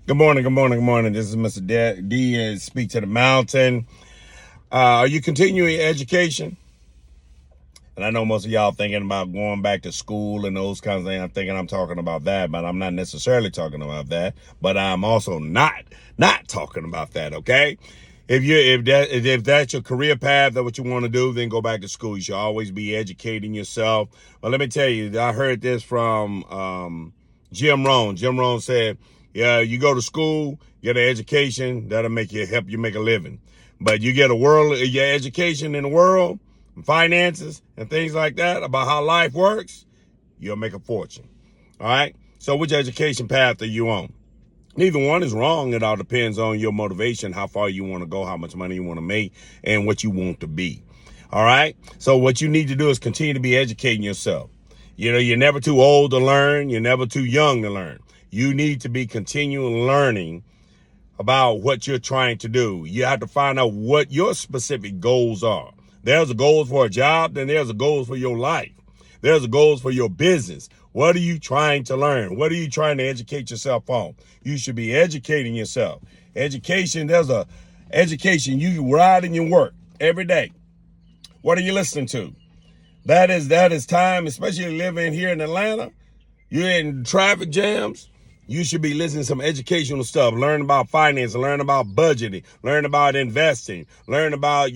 Good morning, good morning, good morning. This is Mr. D and Speak to the Mountain. Are you continuing education? And I know most of y'all thinking about going back to school and those kinds of things. I'm thinking I'm talking about that, but I'm not necessarily talking about that. But I'm also not talking about that, okay? If that's your career path, that's what you want to do, then go back to school. You should always be educating yourself. But let me tell you, I heard this from Jim Rohn. Jim Rohn said, yeah, you go to school, get an education, that'll help you make a living. But you get your education in the world, finances and things like that, about how life works, you'll make a fortune. All right? So which education path are you on? Neither one is wrong. It all depends on your motivation, how far you want to go, how much money you want to make, and what you want to be. All right? So what you need to do is continue to be educating yourself. You know, you're never too old to learn. You're never too young to learn. You need to be continuing learning about what you're trying to do. You have to find out what your specific goals are. There's a goals for a job, then there's a goals for your life. There's a goals for your business. What are you trying to learn? What are you trying to educate yourself on? You should be educating yourself. Education, you ride in your work every day. What are you listening to? That is time, especially living here in Atlanta. You're in traffic jams. You should be listening to some educational stuff. Learn about finance, learn about budgeting, learn about investing, learn about,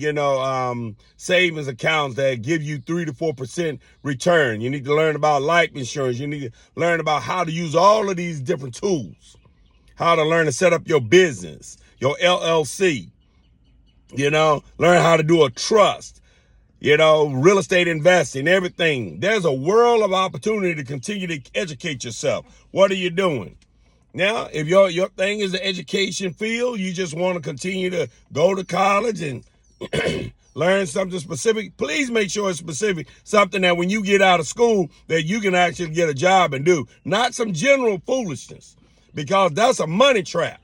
savings accounts that give you 3 to 4% return. You need to learn about life insurance. You need to learn about how to use all of these different tools, how to learn to set up your business, your LLC, learn how to do a trust. Real estate investing, everything. There's a world of opportunity to continue to educate yourself. What are you doing? Now, if your thing is the education field, you just want to continue to go to college and learn something specific, please make sure it's specific, something that when you get out of school that you can actually get a job and do, not some general foolishness, because that's a money trap.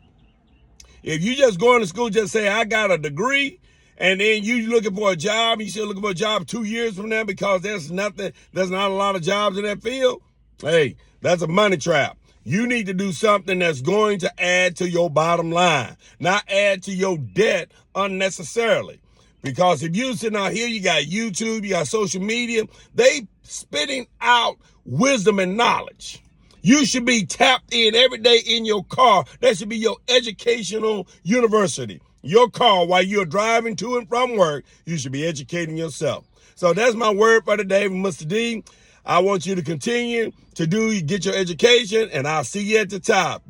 If you just go into school, just say, I got a degree, and then you looking for a job, you still looking for a job 2 years from now because there's not a lot of jobs in that field. Hey, that's a money trap. You need to do something that's going to add to your bottom line, not add to your debt unnecessarily. Because if you're sitting out here, you got YouTube, you got social media, they spitting out wisdom and knowledge. You should be tapped in every day in your car. That should be your educational university. Your car, while you're driving to and from work, you should be educating yourself. So that's my word for today, Mr. D. I want you to continue to get your education, and I'll see you at the top.